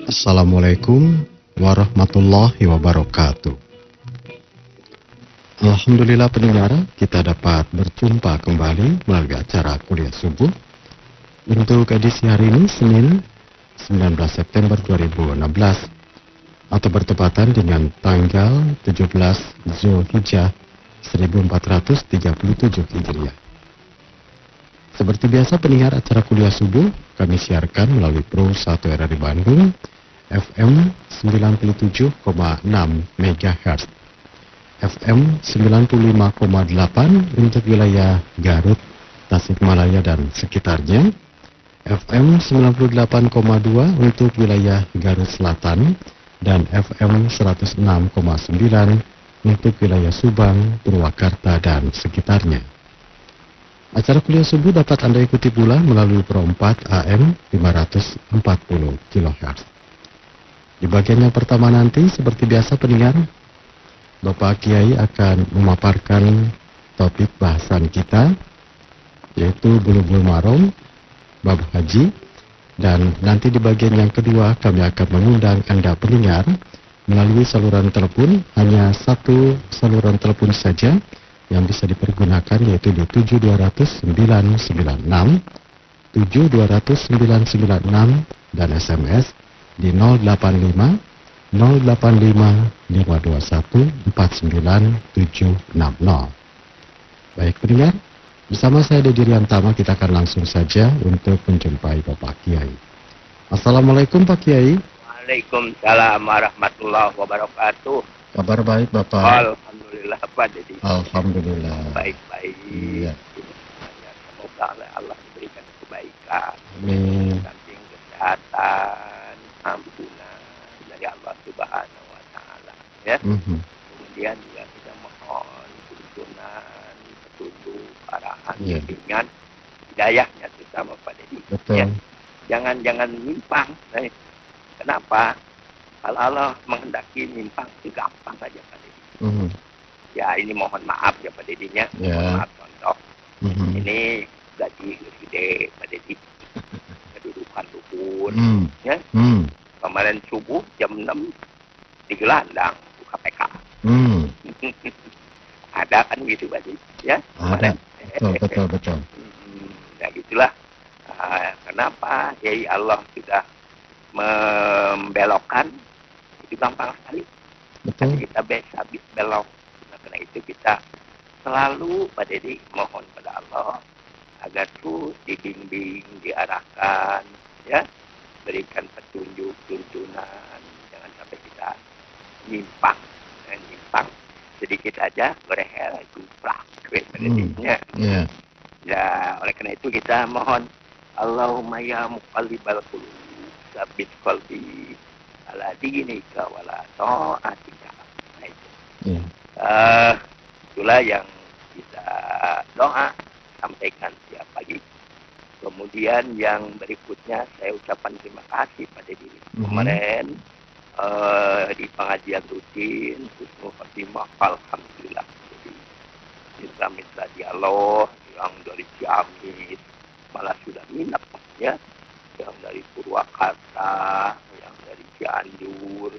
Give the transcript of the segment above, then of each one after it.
Assalamualaikum warahmatullahi wabarakatuh. Alhamdulillah pendengar, kita dapat berjumpa kembali melalui acara kuliah subuh untuk edisi hari ini Senin 19 September 2016 atau bertepatan dengan tanggal 17 Zulhijjah 1437 Hijriah. Seperti biasa pendengar, acara kuliah subuh kami siarkan melalui Pro 1 RRI Bandung FM 97,6 MHz, FM 95,8 untuk wilayah Garut, Tasikmalaya dan sekitarnya, FM 98,2 untuk wilayah Garut Selatan, dan FM 106,9 untuk wilayah Subang, Purwakarta dan sekitarnya. Acara kuliah subuh dapat Anda ikuti pula melalui Pro 4 AM 540 kHz. Di bagian yang pertama nanti, seperti biasa pendengar, Bapak Kiai akan memaparkan topik bahasan kita, yaitu Bulughul Maram, bab haji. Dan nanti di bagian yang kedua, kami akan mengundang Anda pendengar melalui saluran telepon, hanya satu saluran telepon saja yang bisa dipergunakan, yaitu di 72996, 72996, dan SMS di 085 085 521 49760. Baik pendengar, bersama saya Dedi Riantama kita akan langsung saja untuk menjumpai Bapak Kiai. Assalamualaikum Pak Kiai. Waalaikumsalam warahmatullahi wabarakatuh. Kabar baik Bapak? Alhamdulillah Pak Dedi. Alhamdulillah. Baik-baik. Iya. Semoga Allah diberikan kebaikan. Amin. Samping kesehatan, ampunan dari Allah Subhanahu wa Ta'ala. Ya. Kemudian juga kita mohon tuntunan, petunjuk, arahan, bimbingan, hidayahnya terutama Pak Dedi. Betul. Ya. Jangan nyimpang. Kenapa? Kalau Allah menghendaki nyimpang itu gampang saja Pak Dedi. Ya ini mohon maaf ya Pak Dedinya. Mohon maaf contoh. Ini gaji gede Pak Dedi. Kedudukan dukun. Ya. Kemarin subuh jam 6 di gelandang buka PK. Ada kan gitu Pak Dedi. Ya. Ada. Betul. Ya gitulah. Kenapa? Ya Allah sudah membelokkan, itu gampang sekali. Betul. Kita bisa belok. Nah, karena itu kita selalu Pak Dedi mohon pada Allah agar terus dibimbing, diarahkan, ya, berikan petunjuk, tuntunan, jangan sampai kita nyimpang, sedikit aja berhel itu praktek Pak Dedinya. Ya, oleh karena itu kita mohon Allahumma ya muqallibal qulub sabit qalbi ala dinika wala ta'atika. Nah itu. Itulah yang kita doa sampaikan tiap pagi. Kemudian yang berikutnya saya ucapkan terima kasih pada diri. Kemarin di pengajian rutin husnul khotimah alhamdulillah. Jadi mitra dialog yang dari Ciamis malah sudah minat ya. Yang dari Purwakarta, yang dari Cianjur,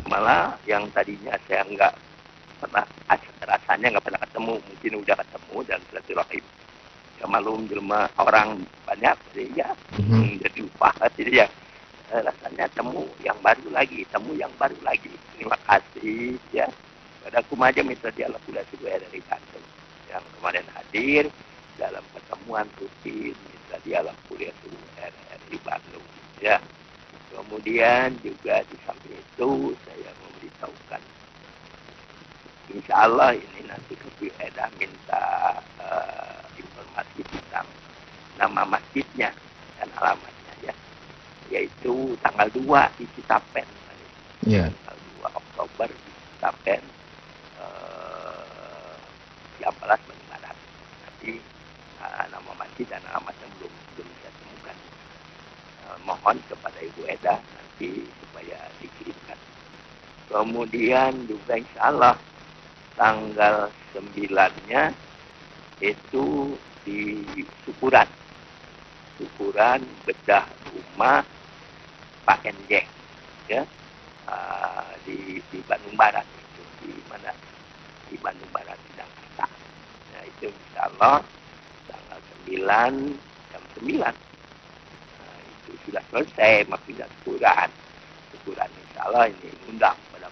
malah yang tadinya saya nggak pernah, rasanya nggak pernah ketemu, mungkin udah ketemu dan silaturahim. Ya malum jelma orang banyak, jadi ya jadi lupa, jadi ya rasanya temu yang baru lagi. Terima kasih ya. Pada kumaja mitra dialog sudah dari Bandung yang kemarin hadir dalam pertemuan rutin mitra dialog kuliah subuh RRI Bandung ya. Kemudian juga di samping itu saya memberitahukan insya Allah ini nanti Ketua Edah minta informasi tentang nama masjidnya dan alamatnya ya, yaitu tanggal 2 di Citapen tanggal 2 Oktober di Citapen jam 11 Barat. Nanti nama masjid dan alamatnya belum saya temukan. Mohon kepada Ibu Eda nanti supaya dikirimkan. Kemudian juga insya Allah tanggal 9-nya itu di syukuran bedah rumah Pak NJ ya, di Bandung Barat itu, di mana, di Bandung Barat di Jakarta. Nah itu insya Allah tanggal 9 jam 9 itu sudah selesai maksudnya syukuran. Syukuran insya Allah ini undang pada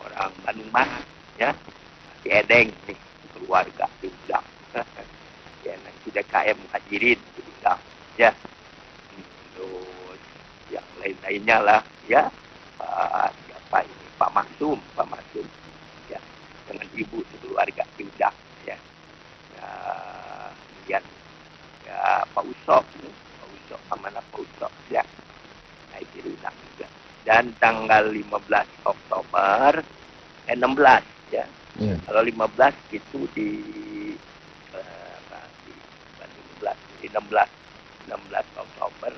orang Bandung Barat, ya, si Edeng nih keluarga diundang. Ya nanti DKM hadirin diundang, ya. Terus yang lain-lainnya lah, ya, siapa ini, Pak Maksum, ya, dengan ibu keluarga diundang, ya. Kemudian ya Pak Usop amanah Pak Usop, ya. Nah itu diundang juga. Dan tanggal 15 Oktober 16, ya. Yeah. Kalau 15 itu di 16 Oktober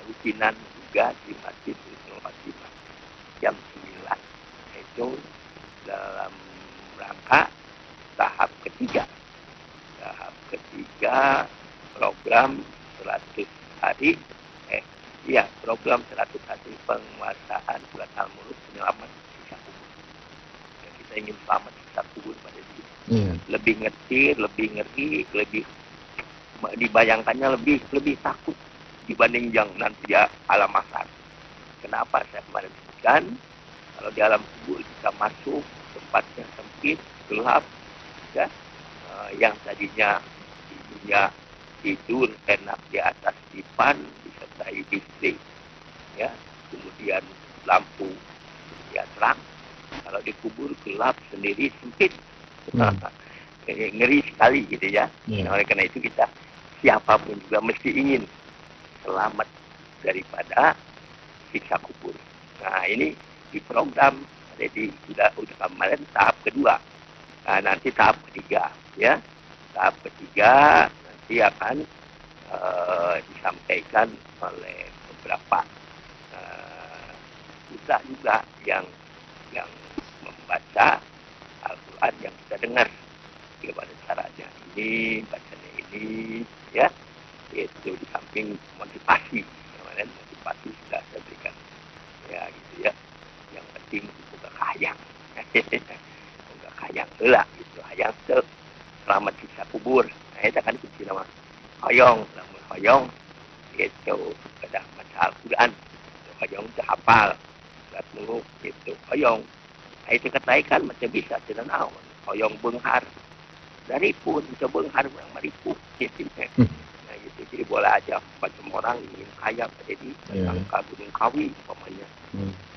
rutinan juga di Masjid Husnul Khotimah jam 9. Itu dalam rangka tahap ketiga program 100 hari program 100 hari penguasaan surat Al-Mulk penyelamat sisa kubur. Ya, kita ingin selamat sisa kubur pada diri. Yeah. Lebih ngerti, lebih ngeri, lebih dibayangkannya lebih takut dibanding yang nanti ya alam mahsyar. Kenapa saya kemarin sebutkan kalau di alam kubur kita masuk tempatnya sempit, gelap, ya, yang tadinya di dunia tidur enak di atas dipan disertai listrik, ya, kemudian lampu ya terang. Kalau dikubur gelap sendiri sempit, ngeri sekali gitu ya. Nah, oleh karena itu kita siapapun juga mesti ingin selamat daripada siksa kubur. Nah ini di program jadi sudah kemarin tahap kedua. Nah, nanti tahap ketiga, ya. Tahap ketiga nanti akan disampaikan oleh beberapa kita juga yang membaca Al-Quran yang kita dengar bagaimana caranya ini, bacanya ini, ya. Itu di samping motivasi, kemarin motivasi sudah saya berikan, ya gitu ya. Yang penting buka hayang, buka hayang lah gitu, hayang tuh selamat siksa kubur. Nah itu kan kunci nama hoyong, namun hoyong itu kedah baca Al-Quran, hoyong itu hafal surat muluk itu hoyong. Nah itu ketaikan macam bisa tidak naon hoyong benghar dari pun coba benghar yang maripu gitu. Nah gitu, jadi boleh aja macam orang ingin kaya jadi angka Gunung Kawi umpamanya,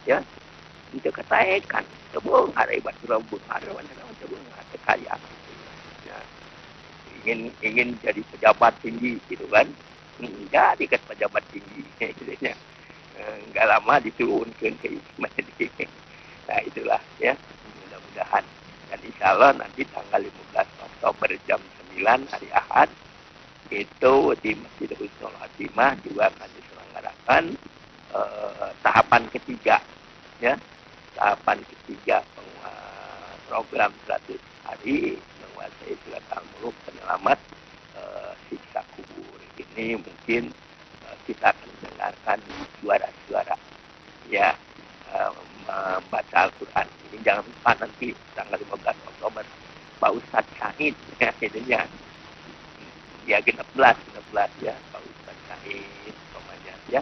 ya itu ketaikan coba benghar ibarat surau benghar mana coba benghar kaya. Ingin jadi pejabat tinggi gitu kan, jadi ke pejabat tinggi gitu ya. Enggak lama diturunkan ke Isma. Nah itulah ya, mudah-mudahan. Dan insya Allah nanti tanggal 15 Oktober jam 9 hari Ahad itu di Masjid Husnul Khotimah juga akan diselenggarakan tahapan ketiga, ya, tahapan ketiga program 100 hari menguasai surat Al-Mulk penyelamat siksa kubur. Ini mungkin kita akan mendengarkan suara-suara, ya, membaca Al-Quran. Ini jangan lupa nanti tanggal 15 Oktober Pak Ustadz Syahid, ya, itunya ya 16 ya, Pak Ustadz Syahid namanya, ya,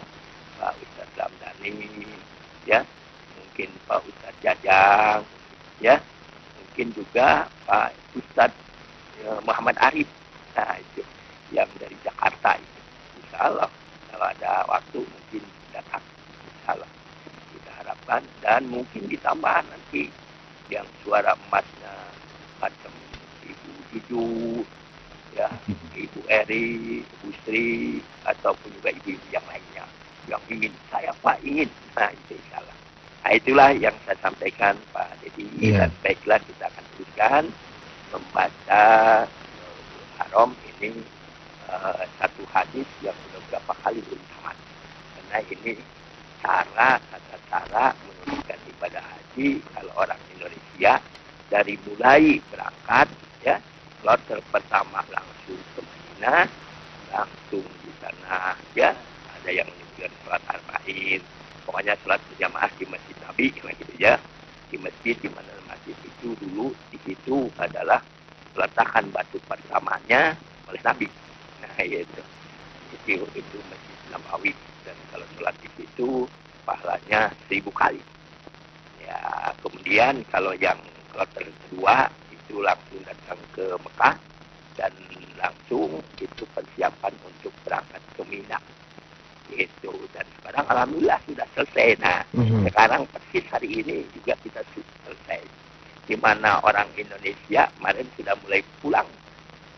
Pak Ustadz Ramdhani, ya, mungkin Pak Ustadz Jajang, ya, mungkin juga Pak Ustadz Muhammad Arif, nah itu yang dari Jakarta itu. Insya Allah kalau ada waktu mungkin datang, insya Allah kita harapkan. Dan mungkin ditambah nanti yang suara emasnya macam Ibu Juju, ya, Ibu Eri, Ibu Sri, ataupun juga ibu-ibu yang lainnya yang ingin, saya Pak ingin, nah itu insya Allah. Nah itulah yang saya sampaikan Pak Dedi. Dan baiklah kita akan teruskan membaca Haram ini satu hadis yang sudah beberapa kali belum tamat. Karena ini tata cara menunaikan ibadah haji kalau orang Indonesia dari mulai berangkat, ya, kloter pertama langsung ke Madinah, langsung di sana, ya, ada yang menyebutkan sholat arba'in, pokoknya sholat berjamaah di masjid Nabi, gitu ya. Di masjid di mana masjid itu dulu di situ adalah peletakan batu pertamanya oleh Nabi. Nah itu masjid Nabawi, dan kalau sholat di situ pahalanya 1000 kali. Ya, kemudian kalau kloter kedua itu langsung datang ke Mekah dan langsung itu persiapan untuk berangkat ke Mina. Gitu. Dan sekarang alhamdulillah sudah selesai. Nah, sekarang persis hari ini juga kita sudah selesai. Di mana orang Indonesia kemarin sudah mulai pulang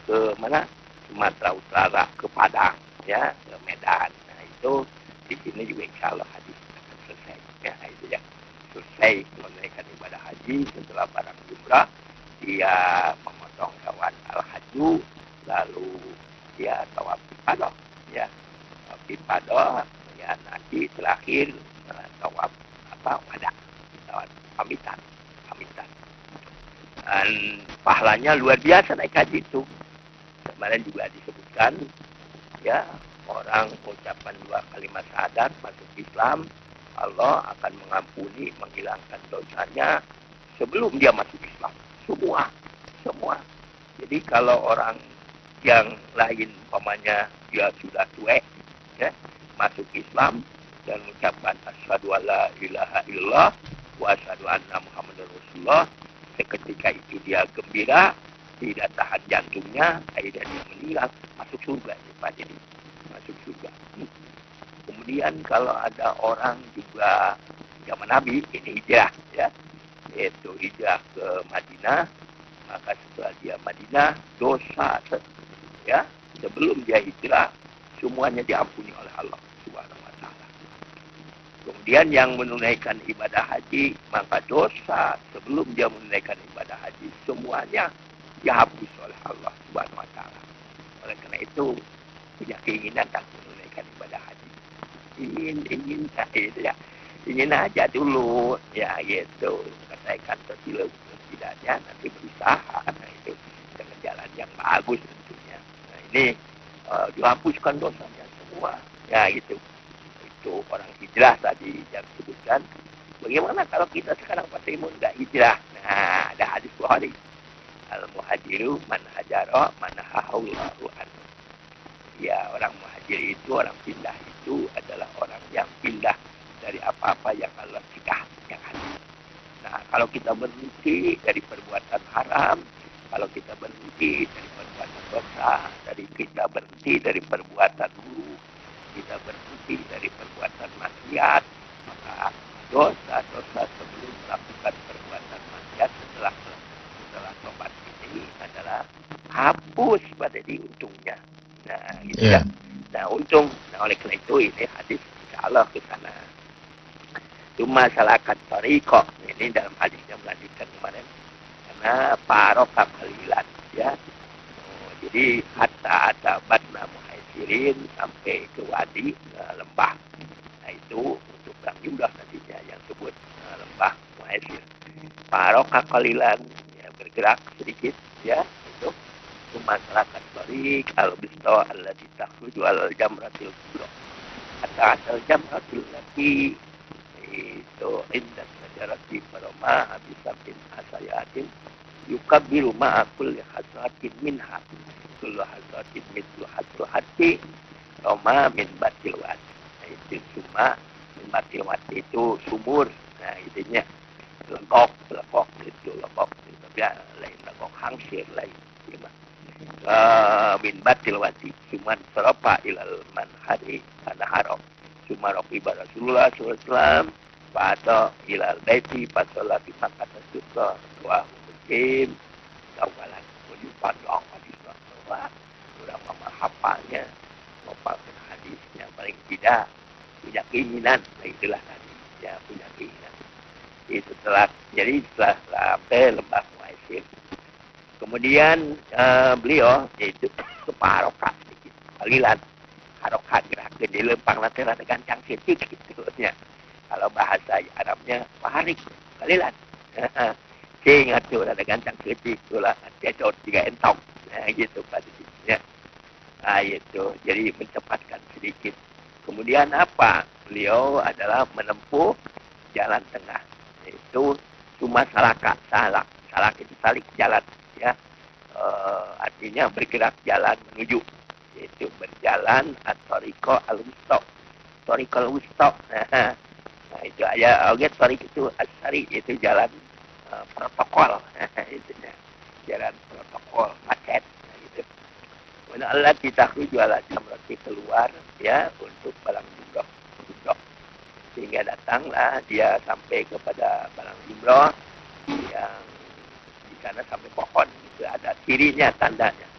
ke mana? Sumatera Utara, ke Padang, ya, ke Medan. Nah, itu di sini juga insya Allah hadis akan selesai. Ya, itu ya. Selesai menunaikan ibadah haji, setelah barang jumrah dia memotong hewan al-haju, lalu dia tawaf ifadah, ya, tawaf ifadah, ya, nanti terakhir tawaf wada, tawaf pamitan. Dan pahalanya luar biasa naik haji itu. Kemarin juga disebutkan, ya, orang mengucapkan 2 kalimat syahadat masuk Islam, Allah akan mengampuni, menghilangkan dosanya sebelum dia masuk Islam. Semua. Jadi kalau orang yang lain, umpamanya dia sudah tua, ya, masuk Islam dan mengucapkan asyhadu alla ilaha illallah wa asyhadu anna muhammadar rasulullah, seketika itu dia gembira, tidak tahan jantungnya, akhirnya dia meninggal, masuk surga. Masuk surga. Kemudian kalau ada orang juga zaman Nabi ini hijrah, ya, yaitu hijrah ke Madinah, maka setelah dia Madinah dosa, ya, sebelum dia hijrah semuanya diampuni oleh Allah Subhanahu wa taala. Kemudian yang menunaikan ibadah haji, maka dosa sebelum dia menunaikan ibadah haji semuanya dihapus oleh Allah Subhanahu wa taala. Oleh karena itu punya keinginan tak menunaikan ibadah haji. Ingin aja dulu, ya, gitu, katakan setidaknya nanti berusaha, nah itu dengan jalan yang bagus tentunya. Nah ini dihapuskan dosanya semua, ya, itu orang hijrah tadi yang disebutkan. Bagaimana kalau kita sekarang Pak nggak hijrah? Nah, ada hadis Bukhari, al-muhajiru man hajara man hahaulahu anhu. Ya, orang muhajir itu, orang pindah itu adalah orang yang pindah dari apa-apa yang Allah cegah, yang haram. Nah, kalau kita berhenti dari perbuatan haram, kalau kita berhenti dari perbuatan dosa, kita berhenti dari perbuatan buruk, kita berhenti dari perbuatan maksiat, maka dosa-dosa sebelum melakukan perbuatan maksiat setelah tobat ini adalah hapus pada di untungnya. Nah, gitu ya. Nah, untung. Nah, oleh karena itu ini hadis insya Allah ke sana. Cuma salahkan tariqah. Ini dalam hadisnya melanjutkan kemarin. Karena parokah kalilan, ya. Jadi hatta batna muhaisirin sampai ke wadi lembah. Nah, itu untuk yang jumlah nantinya yang sebut lembah muhaisir. Parokah kalilan, ya, bergerak sedikit, ya, itu. Masyarakat barik al-bisto allati takhruju al-jamratil kubra. Hatta al-jamratil lati itu indah sajarati paroma habisabin asayatin yukabbiru ma'akul hasratin minha kullu hasratin mitlu hasru hati roma min batil wat. Itu cuma min batil wat itu sumur. Nah, itunya lekok itu lekok. Ya, lain lekok hangsir lain. Min batil wati cuman serapa ilal manhari karena haram cuma rokiba Rasulullah SAW pada ilal baiti pasolah kita kata suka wa muslim kawalan menyimpan doang hadis bahwa sudah menghafalnya menghafalkan hadisnya paling tidak punya keinginan. Nah, itulah tadi, ya, punya keinginan itu jadi setelah sampai lembah Muaisir. Kemudian beliau yaitu keparokat sedikit, kalilan, harokat gerakan di lempang nanti ada gancang sedikit gitu ya. Kalau bahasa Arabnya paharik, kalilan. Ingat tuh ada gancang sedikit itulah cecot 3 entong. Nah, gitu pada ya. Nah, itu jadi mencepatkan sedikit. Kemudian apa? Beliau adalah menempuh jalan tengah. Itu cuma salak. Salak itu salik jalan. Ya. Artinya bergerak jalan menuju. Yaitu berjalan at-tariqah al-wusta. Tariqah al-wusta. Nah, itu aja. Tariq itu as-sari. Itu jalan protokol. Itunya. Jalan protokol. Macet. Mana Allah kita jualan berarti keluar ya untuk balang jumroh. Sehingga datanglah dia sampai kepada balang jumroh yang di sana sampai pohon itu ada cirinya tandanya.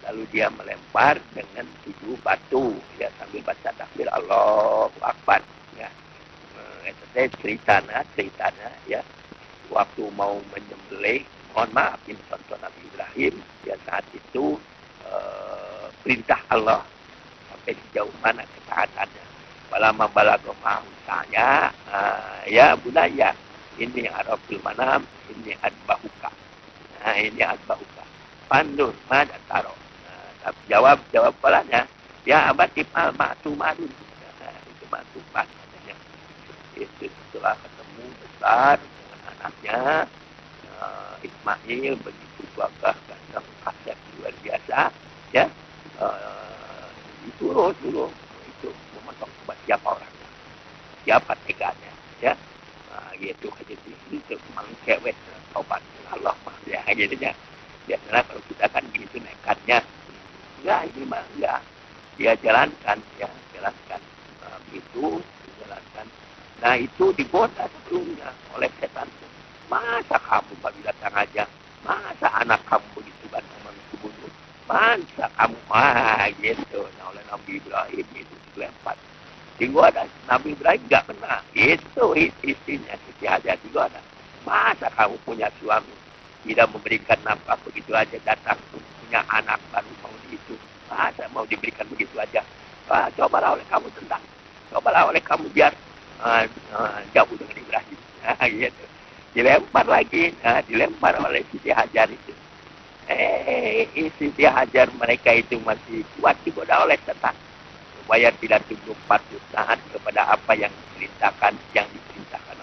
Lalu dia melempar dengan 7 batu ya sambil baca takbir Allahu Akbar ya. Itu ceritanya ya waktu mau menyembelih, mohon maaf ini contoh Nabi Ibrahim ya saat itu perintah Allah sampai sejauh mana ketaatannya. Balama balago mahu saya, ya bunaya, ini arafil manam, ini adbahuka. Nah, ini adbahuka. Pandur, mana taro. Jawab balanya, ya abatib al ma'tu madun. Itu ma'tu madun. Itu setelah ketemu besar dengan anaknya, Ismail begitu gagah ganteng kasih luar biasa ya disuruh itu memotong siapa orangnya siapa teganya ya gitu aja itu mengkewet obat Allah mah ya gitu ya biasanya kalau kita kan gitu nekatnya enggak ini mah enggak dia jalankan begitu dijalankan. Nah itu digoda sebelumnya oleh setan. Masa kamu baru datang aja? Masa anak kamu begitu ganteng manusia bunuh? Masa kamu gitu? Nah oleh Nabi Ibrahim itu dilempar. Tinggal ada Nabi Ibrahim nggak kena. Itu istrinya Siti Hajar juga ada. Masa kamu punya suami tidak memberikan nafkah begitu aja datang punya anak baru mau itu? Masa mau diberikan begitu aja? Cobalah oleh kamu tentang. Cobalah oleh kamu biar jauh dengan Ibrahim. Gitu. Dilempar lagi, dilempar oleh Siti Hajar itu. Siti Hajar mereka itu masih kuat digoda oleh setan. Supaya tidak tunduk patuh taat kepada apa yang diperintahkan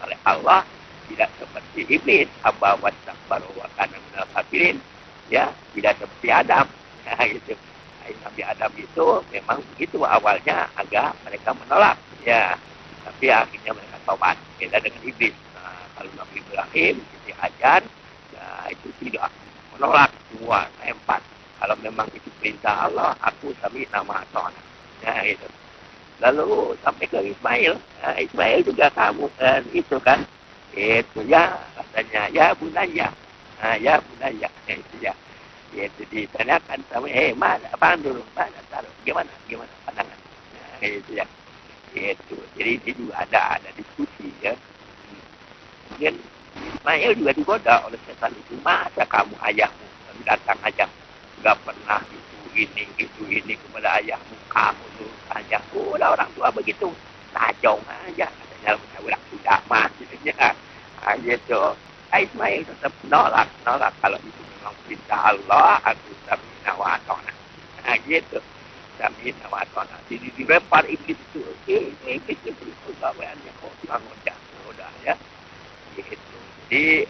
oleh Allah. Tidak seperti iblis, aba wastakbaru wa kana minal kafirin. Ya, tidak seperti Adam. Gitu. Nabi Adam itu memang begitu awalnya agak mereka menolak. Ya, tapi akhirnya mereka tobat. Beda dengan iblis. Kalau Nabi Ibrahim, Siti Hajar, ya itu tidak menolak semua, lempar. Kalau memang itu perintah Allah, aku sami nama Tuhan. Ya itu. Lalu sampai ke Ismail, Ismail juga kamu itu kan, itu ya katanya ya bunaya, ya bunaya itu ya. Itu ditanyakan sama, mana pandur, mana taruh, gimana pandangan, itu ya. Itu jadi ini juga ada diskusi ya. Kemudian Ismail juga digoda oleh setan itu. Masa kamu ayahmu datang aja nggak pernah itu ini kepada ayahmu, kamu tuh ayahku udah orang tua begitu tajong aja katanya udah sudah mah gitu ya. Gitu. Ismail tetap nolak kalau itu memang perintah Allah, aku samina wa atona. Gitu. Samina wa atona. Jadi dilempar iblis itu. Iblis itu gaweannya kok ngoda ya. Gitu. Jadi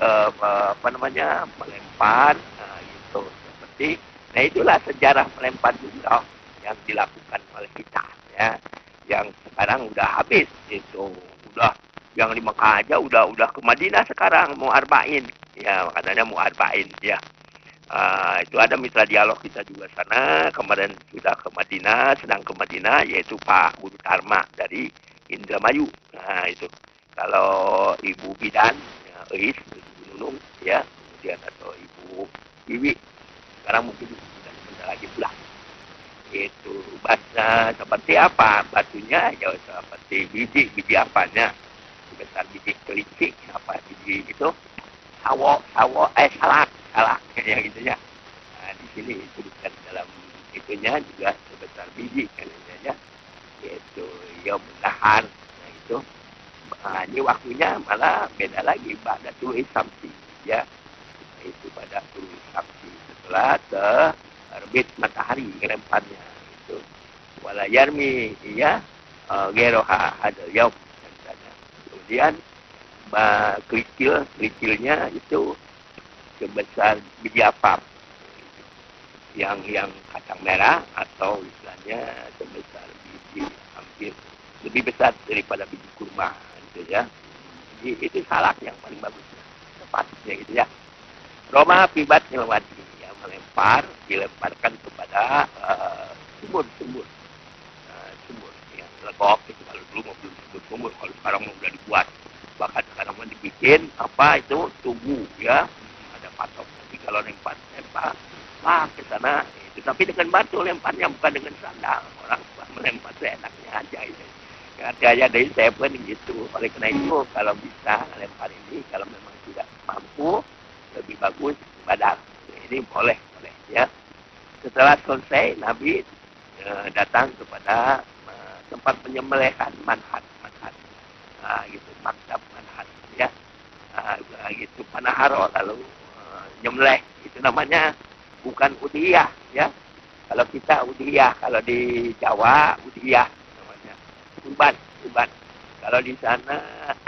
melempar itu seperti itulah sejarah melempar jumroh yang dilakukan oleh kita ya, yang sekarang udah habis itu udah yang di Mekah aja udah ke Madinah sekarang mau arba'in ya, katanya mau arba'in ya. Itu ada mitra dialog kita juga sana kemarin sudah ke Madinah, sedang ke Madinah yaitu Pak Budi Karma dari Indramayu. Nah itu kalau Ibu Bidan Eis, Nunung, ya, kemudian atau Ibu Wiwi, sekarang mungkin sudah sebentar lagi pulang. Itu bahasa seperti apa? Batunya ya seperti biji apanya? Sebesar biji kelinci, apa biji itu? Salak, ya gitu ya. Nah, di sini disebutkan dalam itunya juga sebesar biji kan ya. Itu ya mudahan, nah itu. Ini waktunya malah beda lagi pada tulis samsi ya, itu pada tulis samsi setelah terbit matahari lemparnya itu walayarmi ya geroha ada yaum. Kemudian kerikilnya itu sebesar biji apap yang kacang merah atau istilahnya sebesar biji hampir lebih besar daripada biji kurma gitu ya. Jadi itu salak yang paling bagus tepatnya gitu ya. Roma akibat melewati ya, dilemparkan kepada sumur yang legok itu. Kalau dulu mau belum disebut sumur, kalau sekarang udah dibuat, bahkan sekarang mau dibikin apa itu tugu ya, ada patok. Tapi kalau lempar ke sana itu, tapi dengan batu lemparnya, bukan dengan sandal. Orang melempar seenaknya aja itu. Gaya dari saya pun gitu. Oleh karena itu kalau bisa lempar ini, kalau memang tidak mampu, lebih bagus badan. Ini boleh ya. Setelah selesai, Nabi datang kepada tempat penyembelihan manhat. Gitu, maktab manhat ya. Gitu panaharo, lalu nyembelih. Itu namanya bukan udhiyah ya. Kalau kita udhiyah, kalau di Jawa udhiyah namanya. Kurban. Kalau di sana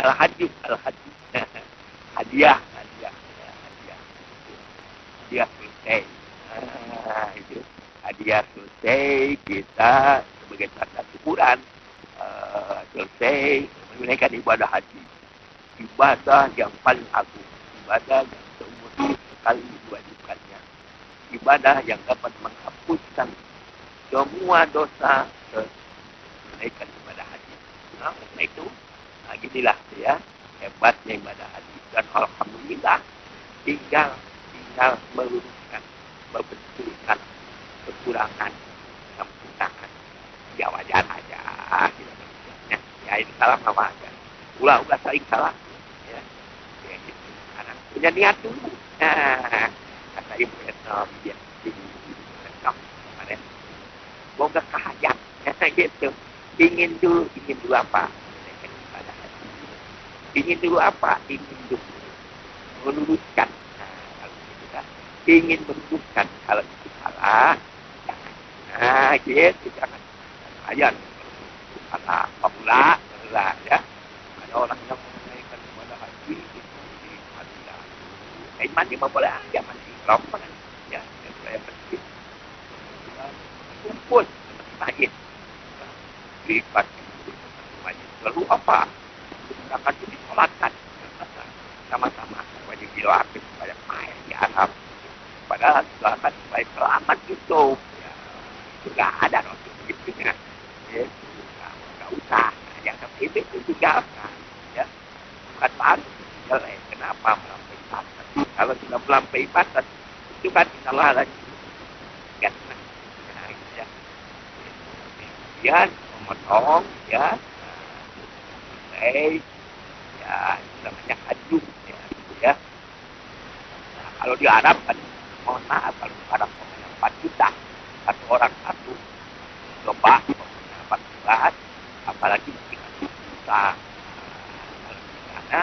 al-hajj. Hadiah selesai. Itu hadiah selesai, kita sebagai tanda syukuran selesai menunaikan ibadah haji. Ibadah yang paling agung, ibadah yang seumur sekali diwajibkannya, ibadah yang dapat menghapuskan semua dosa menunaikan ibadah haji. Nah, itu ginilah ya hebatnya ibadah haji. Dan alhamdulillah tinggal meluruskan, membetulkan kekurangan, sempurnakan. Ya wajar aja ya ini salah sama aja. Ulah saling salah ya. Gitu. Karena punya niat dulu. Nah, kata Ibu Etno dia kemarin boga kahayang gitu. Ingin dulu apa? Ingin dulu apa? Ingin dulu meluruskan. Ingin meluruskan, kalau itu salah jangan. Nah gitu, jangan ayat salah pemula ya. Ada orang yang menunaikan ibadah haji itu di Madinah. Mandi boleh aja, mandi rombongan ya, yang saya penting kumpul majid lipat majid. Lalu apa? Akan disolatkan sama-sama wajib didoakan supaya air di Arab. Padahal doakan supaya selamat itu ya, itu nggak ada rasul gitu ya. Nggak usah yang seperti itu tinggalkan ya, bukan baru jelek. Kenapa melampaui batas? Kalau sudah melampaui batas itu kan salah lagi kan. Nah, ya. Kemudian memotong ya, ya namanya haji ya. Nah, kalau di Arab kan mohon maaf, kalau di Arab 4 juta satu orang satu coba 14, apalagi 3 juta. Kalau di sana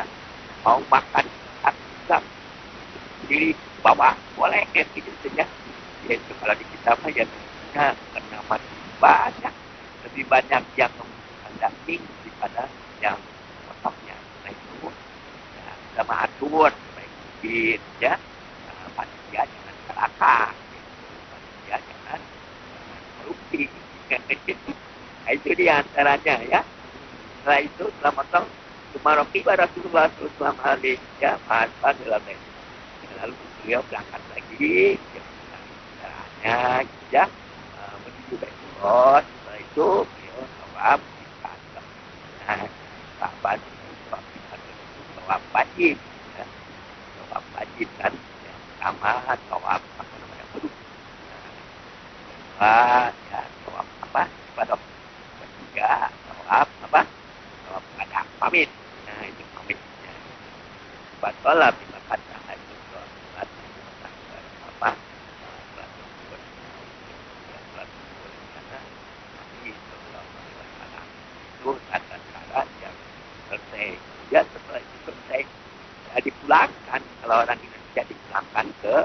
mau makan 1 jam diri bawah boleh gitu saja. Yaitu kalau di kita mah ya karena masih banyak, lebih banyak yang membutuhkan daging daripada yang potongnya. Nah itu ya, kita mengatur baik mungkin ya, panitia jangan serakah, panitia jangan korupsi. Nah, itu dia antaranya ya. Setelah itu setelah potong Sumarokiba Rasulullah SAW ya, masa dalam itu. Lalu beliau berangkat lagi ya, ya menuju Baitullah. Setelah itu beliau tawaf di Ka'bah. Nah, Ka'bah tawaf wajib ya. Tawaf wajib kan ya, sama tawaf apa namanya kudus. Ya tawaf apa? Pada ketiga tawaf apa? Tawaf pada pamit. Nah, itu pamitnya. Batolah bima kata itu apa? Itu tata cara yang selesai. Ya setelah itu selesai ya, dipulangkan. Kalau orang Indonesia dipulangkan ke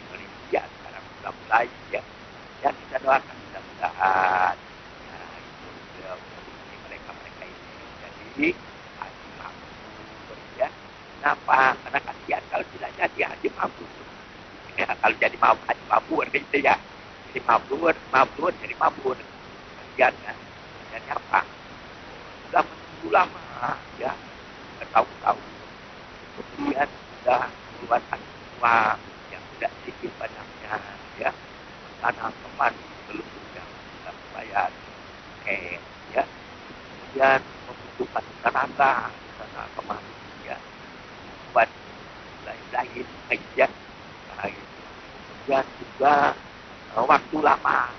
Indonesia sekarang sudah mulai ya. Ya kita doakan mudah-mudahan ya, itu jadi haji mabrur ya. Kenapa? Karena kasihan kalau tidak jadi haji mabrur. Ya, kalau jadi haji mabrur gitu ya. Jadi mabrur jadi mabrur. Kasihan kan. Jadi apa? Sudah menunggu lama ya. Bertahun-tahun. Kemudian sudah mengeluarkan uang yang tidak sedikit banyaknya ya. Tanah teman belum sudah bayar ya. Kemudian membutuhkan tenaga sana kemari ya, buat lain-lain ya. Kemudian juga waktu lama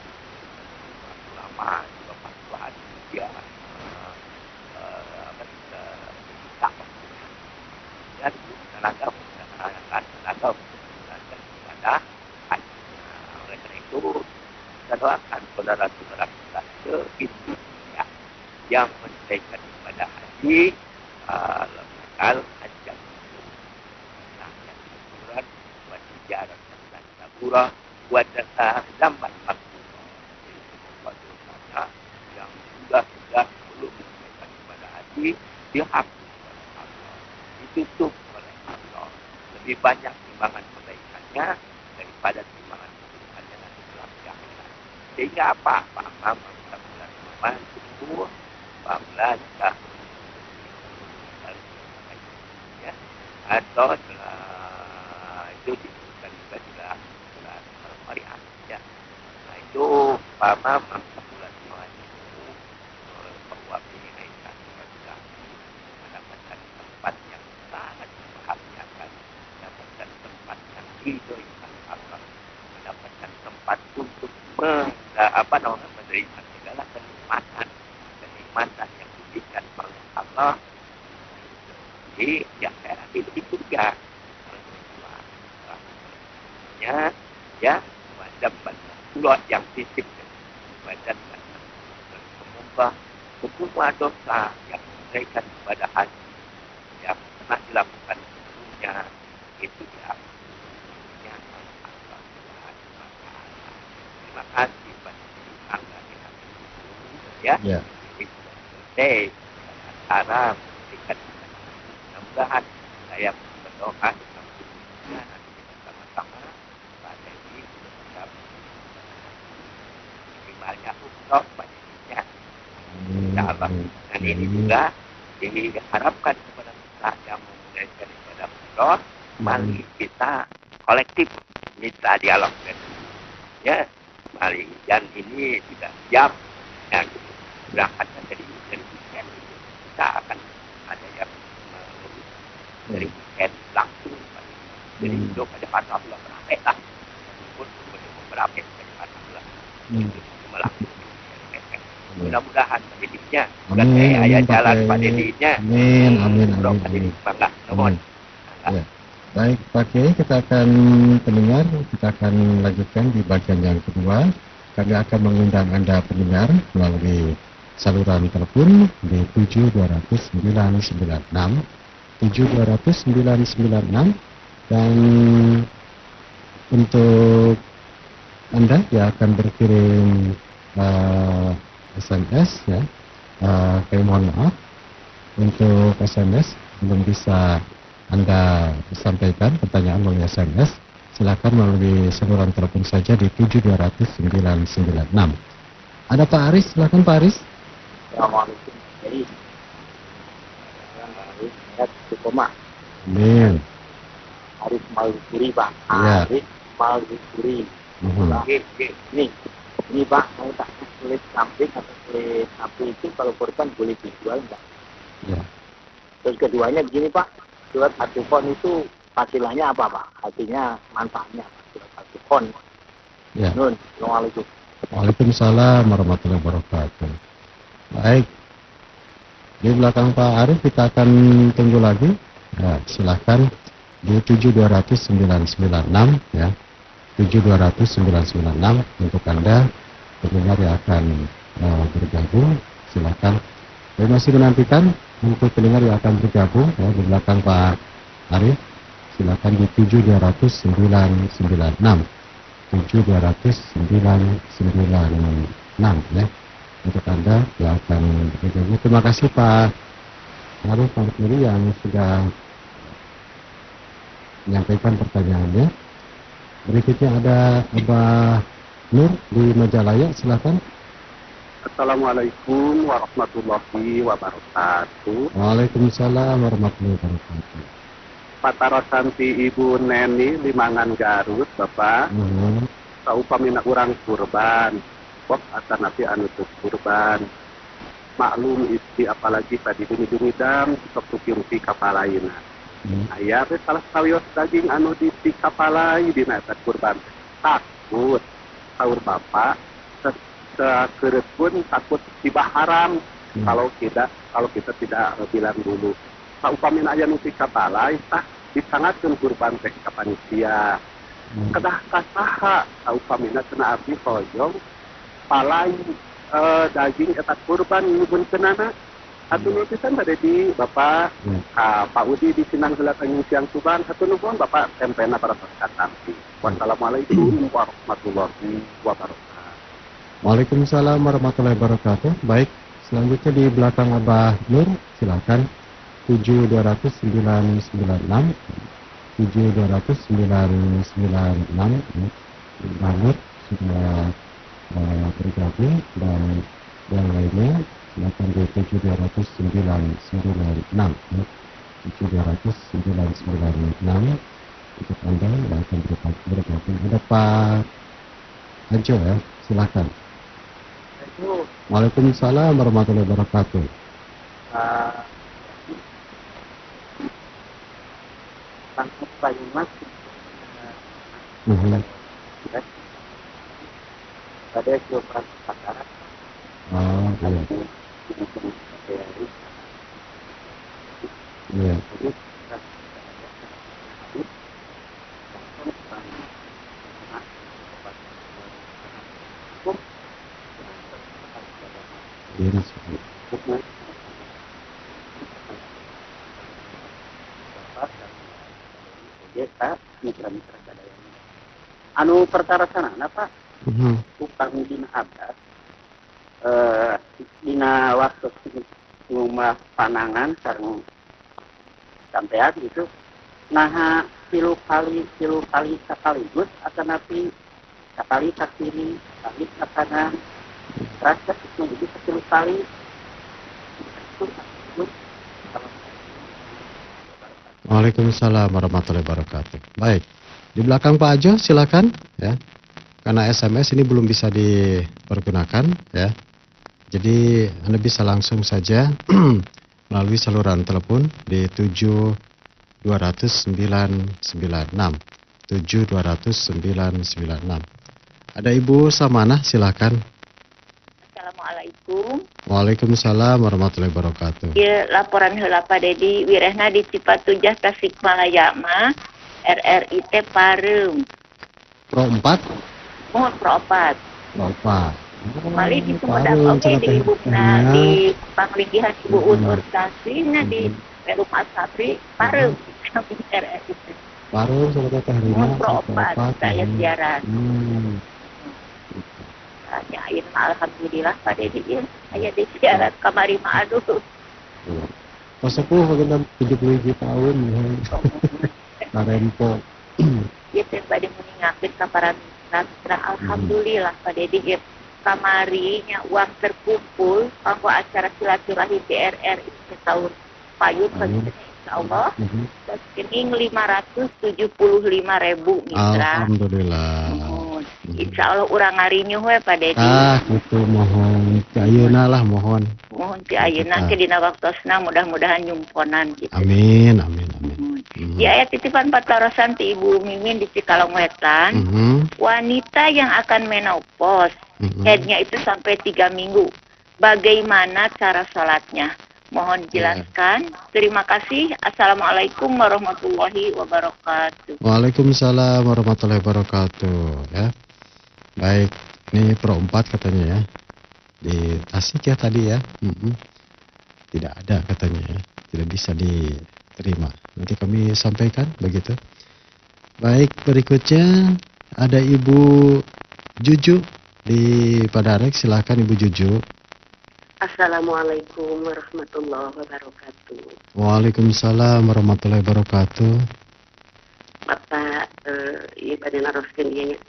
juga pasukan ya, dan tenaga kepada haji. Oleh karena itu kita doakan saudara-saudara kita se-Indonesia yang menunaikan ibadah haji bakal haji yang surat buat sejarah dan sabura buat zaman yang sudah belum menunaikan ibadah haji dihapus oleh Allah, ditutup oleh Allah. Lebih banyak timbangan kebaikannya daripada timbangan keburukannya nanti dalam akhirat. Sehingga apa? Paham kita bulan Ramadan itu apabila sudah ya, atau itu disebutkan juga sudah Al-Qari'ah ya. Nah itu paham masa bulan Ramadan itu bahwa dinaikkan kepada mendapatkan tempat yang sangat membahagiakan, mendapatkan tempat yang diridhoi Allah, mendapatkan tempat untuk menerima segala kenikmatan yang diberikan oleh Allah di akhirat itu di surga. Ya badan pulau yang titip badan semoga semua dosa yang diberikan kepada haji yang pernah dilakukan sebelumnya itu diampuni oleh Allah. Terima kasih pada tangga ya. Jadi antara memberikan mudah-mudahan saya berdoa nanti kita sama-sama pada ini minimalnya umroh pada dirinya insyaallah. Dan ini juga diharapkan kepada kita yang memulai daripada umroh, mari kita kolektif minta dialog ya, mari. Dan ini sudah siap ya, berangkatnya dari weekend kita akan ada yang dari weekend langsung dari hidup ada pasal berapa lah pun beberapa pada pasal melakukan mudah-mudahan pendidiknya bukan ayah jalan pada dirinya. Amin. Bangga mohon. Ya. Baik Pak Kiai, kita akan pendengar, kita akan lanjutkan di bagian yang kedua. Kami akan mengundang Anda pendengar melalui saluran telepon di 72996 dan untuk Anda yang akan berkirim SMS ya, kami mohon maaf untuk SMS belum bisa Anda sampaikan pertanyaan melalui SMS. Silakan melalui saluran telepon saja di 72996. Ada Pak Aris, silakan Pak Aris. Assalamualaikum. Amin. Aris Malukuri Pak. Ya. Aris Malukuri. Ini Pak, mau tak kulit kambing atau kulit sapi itu kalau korban boleh dijual enggak? Ya. Terus keduanya begini Pak, surat Al-Qur'an itu fadilahnya apa Pak? Artinya manfaatnya surat Al-Qur'an. Ya. Nun, Assalamualaikum. Waalaikumsalam warahmatullahi wabarakatuh. Baik. Di belakang Pak Arif kita akan tunggu lagi. Ya, silakan di 72996 ya. 72996 untuk Anda pendengar yang akan bergabung. Silakan. Saya masih menantikan untuk pendengar yang akan bergabung ya, di belakang Pak Arif. Silakan di 72996 72996 ya, untuk Anda yang akan bergabung. Terima kasih Pak Harus Pak Muri yang sudah menyampaikan pertanyaannya. Berikutnya ada Abah Nur di Majalaya, silakan. Assalamualaikum warahmatullahi wabarakatuh. Waalaikumsalam warahmatullahi wabarakatuh. Patarosan ti Ibu Neni Limangan Garut, Bapak. Saupamina urang kurban. Kok asanapi anu teu kurban. Maklum istri apalagi tadi dumidum sok rupi-rupi kapalaina. Aya teh salah sawios daging anu di kapalai dina eta kurban. Takut saur Bapak sekeureup pun takut tiba haram kalau kita tidak bilang dulu. Saupamina aya nu ti kapalai tah disangatkeun kurban teh ka panitia. Kedah kasaha saupamina cenah abdi hoyong palai daging eta kurban nyugunkeunana. Hatur nuhun pisan Pak Dedi, Bapak Pak Udi di Sinang Heula Tanjung Siang Tuban. Hatur nuhun Bapak tempena para tampi. Wassalamualaikum warahmatullahi wabarakatuh. Waalaikumsalam warahmatullahi wabarakatuh. Baik, selanjutnya di belakang Abah Nur, silakan. 72996 Abah Nur sudah bergabung, dan yang lainnya silakan di 72996 untuk Anda yang akan bergabung. Ada Pak Hajo ya, silakan. Waalaikumsalam warahmatullahi wabarakatuh. Tangkap Payumas pada Jumat Pakaran. Iya. Mitra-mitra sadaya. Anu perkara sanana Pak, utang dina adat, dina waktu rumah panangan sareng sampean gitu. Nah, tilu kali sekaligus atau napi sekali ke kiri, sekali ke kanan, rasa itu bisa tilu kali. Waalaikumsalam warahmatullahi wabarakatuh. Baik, di belakang Pak Ajo silakan ya. Karena SMS ini belum bisa dipergunakan ya. Jadi Anda bisa langsung saja melalui saluran telepon di 72996 72996. Ada Ibu Samanah, silakan. Assalamualaikum. Waalaikumsalam warahmatullahi wabarakatuh. Ya, laporan heula Pak Dedi, wirehna di Cipatujah Tasikmalaya mah RRI teh pareum. Pro 4? Mohon Pro 4. Pro 4. Mali di Sumedang oke di ibukna di Panglinggihan Ibu Urtasina di Perum Asapri pareum RRI teh. Pareum sahabat Teh Rina. Mohon Pro 4 saya siaran. Nyain alhamdulillah Pak Dedi ya, aya di siaran kamari mah aduh. Sepuh bagian 70 tahun ya. Narempo. Ieu teh bade meningakeun ka para mitra alhamdulillah Pak Dedi ya. Kamari nya uang terkumpul kanggo acara silaturahim di RRI tahun payun insyaallah. Rekening 575.000 mitra. Alhamdulillah. Insya Allah urang ngarinyuh we Pak Dedi. Gitu mohon ti ayeuna lah mohon. Mohon ti ayeuna ke dina waktosna mudah-mudahan nyumponan gitu. Amin. Ya aya titipan patarosan ti Ibu Mimin di Cikalong Wetan. Wanita yang akan menopause, headnya itu sampai 3 minggu. Bagaimana cara sholatnya? Mohon dijelaskan. Terima kasih. Assalamualaikum warahmatullahi wabarakatuh. Waalaikumsalam warahmatullahi wabarakatuh. Ya. Baik, ini Pro 4 katanya ya. Di Tasik ya tadi ya. Tidak ada katanya ya. Tidak bisa diterima. Nanti kami sampaikan begitu. Baik, berikutnya ada Ibu Juju di Padarek. Silakan Ibu Juju. Assalamualaikum warahmatullahi wabarakatuh. Waalaikumsalam warahmatullahi wabarakatuh. Bapak, iya pada naroskeun ieu nya.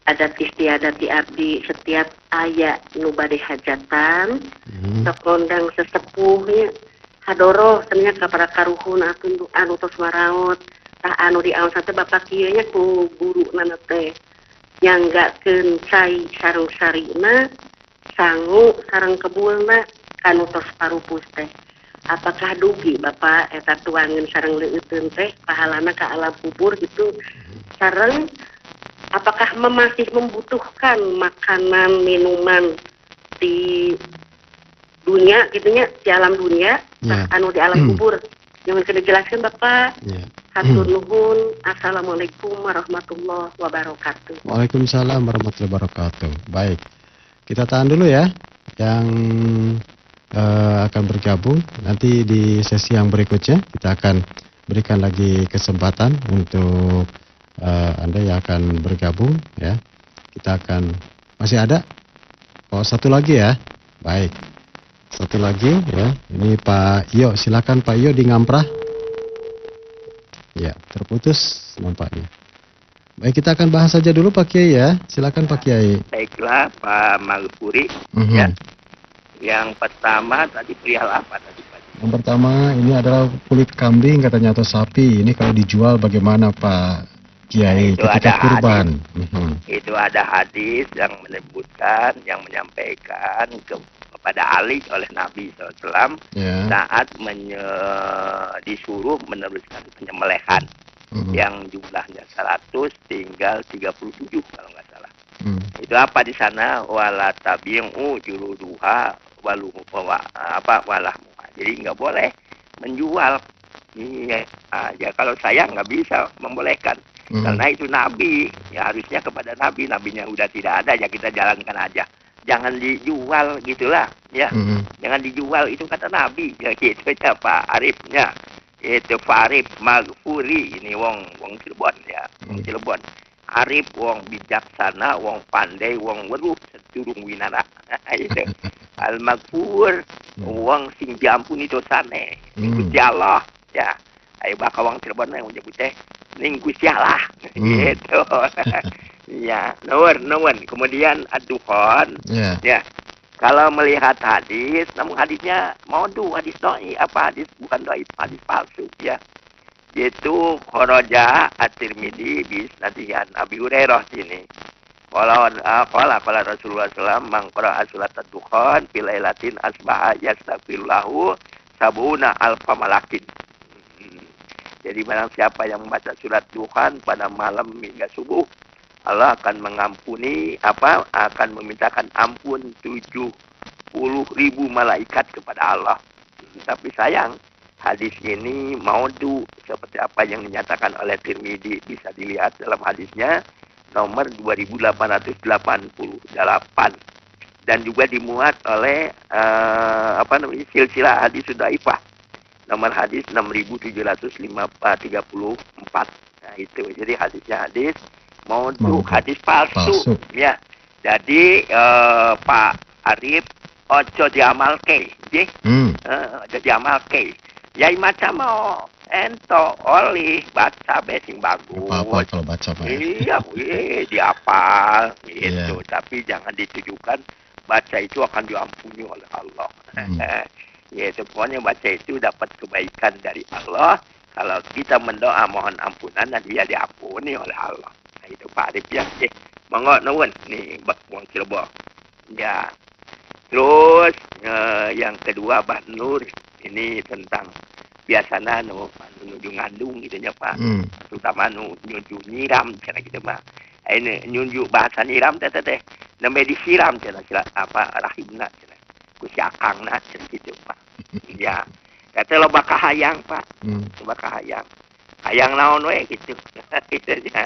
Adat istiadat di abdi setiap aya nu bade hajatan, sok ngundang sesepuhnya hadoroh tanya ka para karuhun anu tos maraot, tah anu diaos teh bapak kieu nya ku guruna teh nyanggakeun cai sareng sarina, sangu sareng kebulna kanu tos parupus teh. Apakah dugi bapak eta tuangeun sareng leuteun teh pahalana ka alam kubur gitu sareng apakah masih membutuhkan makanan minuman di dunia gitunya di alam dunia anu di alam kubur yang kena jelaskan bapak. Hatur nuhun. Assalamualaikum warahmatullahi wabarakatuh. Waalaikumsalam warahmatullahi wabarakatuh. Baik, kita tahan dulu ya yang akan bergabung. Nanti di sesi yang berikutnya kita akan berikan lagi kesempatan untuk Anda yang akan bergabung ya. Kita akan masih ada. Oh, satu lagi ya. Baik. Satu lagi ya. Ini Pak Iyo, silakan Pak Iyo di Ngamprah. Ya, terputus nampaknya. Baik, kita akan bahas saja dulu Pak Kiai ya. Silakan Pak Kiai. Baiklah Pak Malpuri. Ya. Yang pertama tadi perihal apa tadi Pak? Yang pertama ini adalah kulit kambing katanya atau sapi. Ini kalau dijual bagaimana Pak Kiai ketika kurban? Itu ada hadis yang menyebutkan, yang menyampaikan kepada Ali oleh Nabi SAW saat disuruh meneruskan penyembelihan yang jumlahnya 100 tinggal 37 kalau nggak salah. Itu apa di sana? Wala tabi'u juluduha waluhu walahmu. Jadi nggak boleh menjual. Iya, ya kalau saya nggak bisa membolehkan. Karena itu Nabi, ya harusnya kepada Nabi. Nabinya udah tidak ada, ya kita jalankan aja. Jangan dijual gitulah, ya. Jangan dijual, itu kata Nabi. Ya gitu aja Pak Arifnya. Itu Arif Maghfuri, ini wong Cirebon ya, wong Cirebon. Arif wong bijaksana, wong pandai, wong weruh sedurung winara. Itu Al Maghfur, wong sing diampuni dosane. Gusti Allah, ya. Ayo bakal wong Cirebon yang menyebut teh ning Gusti Allah. Gitu. Ya, nuwun. Kemudian ad-dukhon. Ya. Kalau melihat hadis, namun hadisnya maudu, hadis doi, hadis bukan doi, hadis palsu ya. Yaitu kharaja at-Tirmidzi bis nadihan Abi Hurairah sini. Qala Rasulullah sallallahu man qara'a surat ad-dukhan fi lailatin asbaha yastaghfirullahu sabuna alfa malakin. Jadi barang siapa yang membaca surat Dukhan pada malam hingga subuh, Allah akan mengampuni akan memintakan ampun 70.000 malaikat kepada Allah. Tapi sayang, hadis ini maudhu seperti apa yang dinyatakan oleh Tirmidzi, bisa dilihat dalam hadisnya nomor 2888 dan juga dimuat oleh silsilah hadis dhaifah nomor hadis 6734. Nah itu, jadi hadisnya hadis maudhu, hadis palsu. Ya. Jadi Pak Arif ojo diamalke, nggih. Ojo diamalke. Yai macam mau ento oleh baca besing bagus. Apa kalau baca Pak? Iya, dihafal gitu. Tapi jangan ditujukan baca itu akan diampuni oleh Allah. Yaitu pokoknya baca itu dapat kebaikan dari Allah. Kalau kita mendoa mohon ampunan, nanti dia diampuni oleh Allah. Nah itu Pak Arif ya. Monggo nuwun nih Bang Cirebon. Ya. Terus yang kedua Mbak Nur, ini tentang biasanya nuju ngandung gitu ya Pak. Terutama nuju nyiram cara gitu Pak. Ini nuju bahasa nyiram teh namanya disiram cara rahimna cara. Kusi akangna gitu Pak. Ya. Kata loba kahayang Pak. Loba kahayang. Hayang naon we gitu. Gitu ya.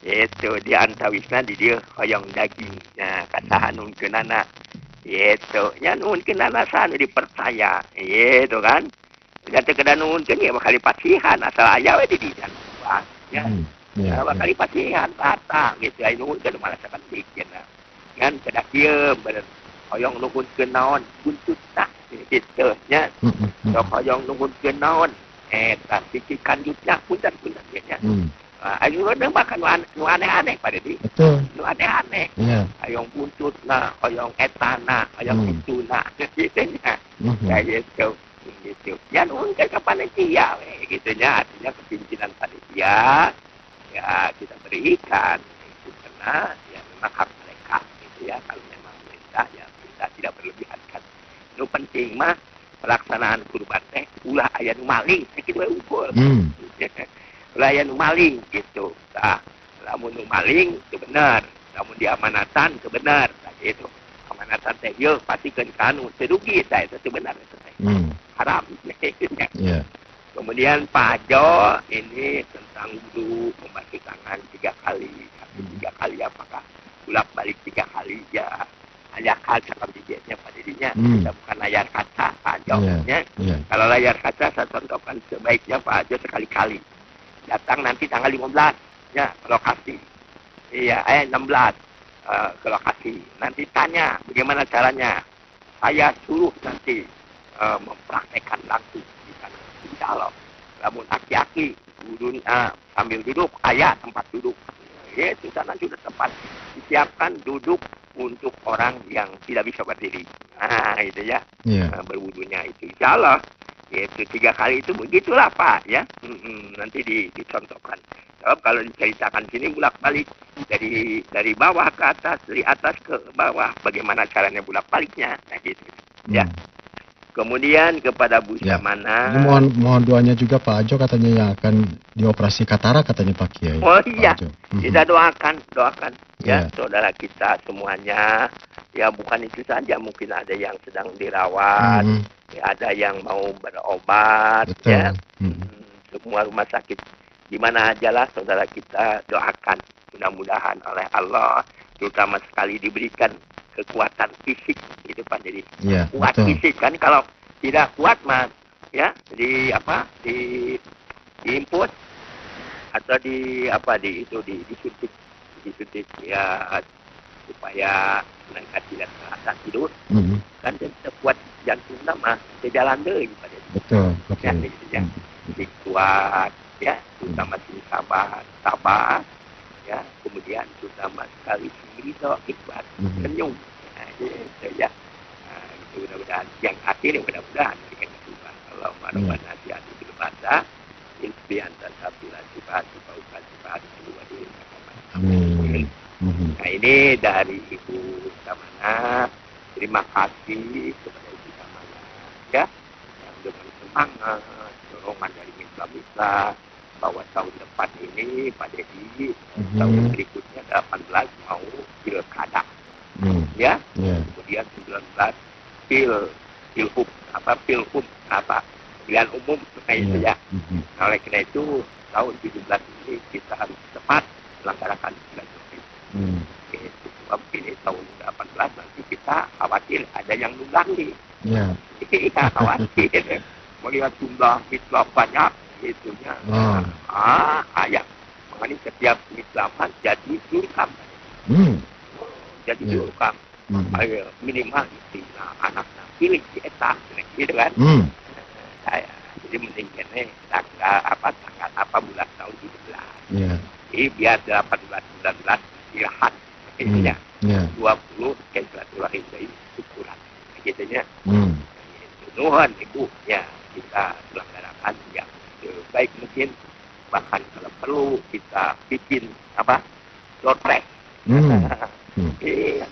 Itu di antawisna di dieu hoyong daging. Nah, kata hanungkeunana. Gitu. Nya nuhunkeunana sanu dipercaya. Gitu kan. Kata kada nuhunkeun ya bakal dipasihan asal aya we di dieu. Pak. Ya. Bakal dipasihan tata gitu. Ai nuhunkeun malah sakan bikin. Kan kada kieu bener. hoyong nuhun ke naon buntut tak gitu nya. Sok hoyong nuhun ke naon eta siki kanjutnya punten nya. Ayo udah makan nu aneh-aneh pada di. Betul. Nu aneh-aneh. Iya. Hoyong buntutna, hoyong etana, hoyong ituna gitu nya. Kayak gitu. Ya nuhun ke panitia gitu nya, artinya kepimpinan panitia ya kita berikan itu karena ya memang hak mereka gitu ya. Kalau memang mereka ya kita tidak berlebihankan. Nu penting mah pelaksanaan kurban teh ulah aya nu maling sakitu we unggul. Ulah aya nu maling gitu. Tah, lamun nu maling itu bener, lamun diamanatan itu bener. Tah gitu. Amanatan teh yeuh pasikeun ka anu teu rugi tah eta teu bener eta teh. Haram. Iya. Kemudian Pak Jo ini tentang wudu membasuh tangan 3 kali. 3 kali apakah bolak balik 3 kali ya layar kaca kabijenya pada dirinya. Kita bukan layar kaca Pak Jo nya. Kalau layar kaca saya contohkan sebaiknya Pak Jo sekali-kali. Datang nanti tanggal 15 ya ke lokasi. Iya, 16 ke lokasi. Nanti tanya bagaimana caranya. Saya suruh nanti mempraktekkan langsung di sana. Insya Allah. Namun aki-aki sambil duduk, ayah tempat duduk. Ya, di sana sudah tempat disiapkan duduk untuk orang yang tidak bisa berdiri. Nah, itu ya. Berwudunya itu. Insya Allah. Itu 3 kali itu begitulah Pak ya. Nanti dicontohkan. Sebab kalau diceritakan sini bolak-balik dari bawah ke atas, dari atas ke bawah, bagaimana caranya bolak-baliknya, nah gitu. Ya. Kemudian kepada Bu Samana. Mohon doanya juga Pak Ajo katanya yang akan dioperasi katarak katanya Pak Kiai. Oh iya, kita doakan ya saudara kita semuanya. Ya bukan itu saja, mungkin ada yang sedang dirawat, ya, ada yang mau berobat. Betul. Ya. Semua rumah sakit di mana aja lah saudara kita doakan, mudah-mudahan oleh Allah terutama sekali diberikan kekuatan fisik itu Pak. Jadi kuat fisik kan, kalau tidak kuat mah ya diinput atau disuntik ya supaya menangkat tidak terasa tidur kan tidak kuat jantungnya mah jalan deui Pak. Betul. Ya, jadi kuat ya, terutama sini sabar ya, kemudian terutama sekali ridho, ikhlas, senyum. Nah, itu ya. Nah, itu mudah-mudahan yang akhir mudah-mudahan diberikan Tuhan. Allahumma rabbana atina fid dunya hasanah sabila sifat sifat kedua diri. Amin. Nah, ini dari Ibu Samana. Terima kasih kepada Ibu Samana ya, yang dengan semangat dorongan dari mitra-mitra bahwa tahun depan ini Pak Dedi tahun berikutnya 18 mau pilkada ya, kemudian 19 pilhub pilihan umum itu ya. Oleh karena itu tahun 17 ini kita harus cepat melaksanakan pilihan umum. Sebab ini tahun 18 nanti kita khawatir ada yang nunggang nih. Iya khawatir melihat jumlah mitra banyak itunya. Ayah makanya setiap mitraman jadi jurkam. Jadi jurkam. Minimal istrinya, anaknya pilih si eta gitu kan. Jadi mending kene tanggal bulan tahun 17. Jadi biar 18-19 istirahat ya. 20 sekian silaturahim dari syukuran gitu nya. Nuhun Ibu ya, kita selenggarakan yang baik mungkin, bahkan kalau perlu kita bikin door prize.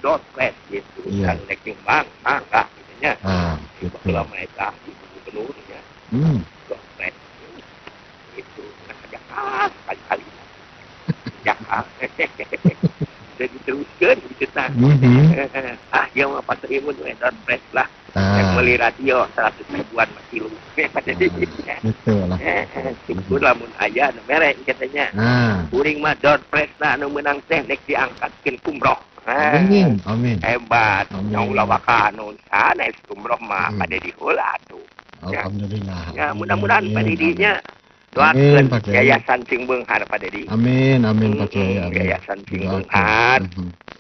Door prize gitu. Kan naik nyumbang enggak gitu nya. Kalau mereka ibu gubernurnya door prize itu Jakarta kali-kali Jakarta dan diteruskan gitu kan. Yang apa terimun door prize lah. Yang beli radio 100 ribuan masih lu. Betul lah. Syukur lamun aya nu merek katanya. Kuring mah door prize na anu menang teh nek diangkatkeun kumroh. Amin. Hebat. Nyaula waka anu sanes kumroh mah pada diheula atuh. Alhamdulillah. Ya mudah-mudahan pada didinya Amin, Pak Kiai. Yayasan Sing Beunghar Pak Dedi. Amin, Pak Kiai. Yayasan Sing Beunghar.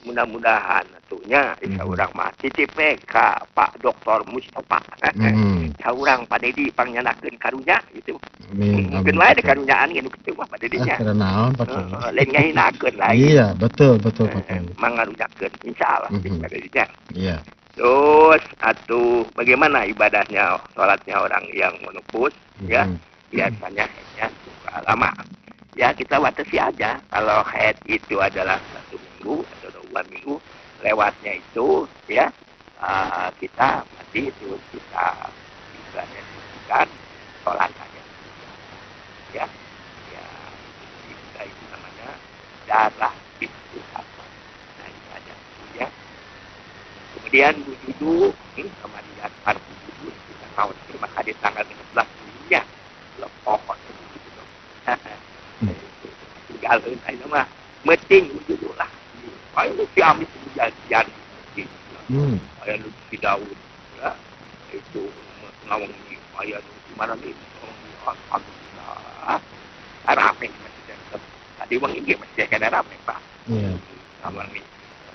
Mudah-mudahan atunya saurang mah titip ka Pak Dr. Mustafa. Saurang Pak Dedi pangnyenakeun karunya gitu. Amin. Mungkin wae de karunyaan kitu kitu mah Pak Dedi nya. Karena Pak Kiai. Lain ngahinakeun lah. Iya, betul Pak Kiai. Mangarunyakeun insyaallah Pak Dedi nya. Iya. Terus atuh bagaimana ibadahnya, sholatnya orang yang menupus, ya biasanya haidnya suka lama. Ya kita batasi aja. Kalau haid itu adalah 1 minggu atau 2 minggu, lewatnya itu ya kita mati itu kita ibadahkan sholat saja. Ya, itu namanya darah itu apa? Nah itu aja. Ya. Kemudian wujudu sama dia harus wujudu kita mau maka di tanggal 16 Juli-nya lepoh gitu. Tinggal itu mah meeting wujudu lah. Ayo lu siam itu janjian gitu. Ayo lu si Daud ya itu ngawang ni ayo lu mana ni alhamdulillah rame masih tadi wang ini masih ada rame Pak. Iya. Sama ni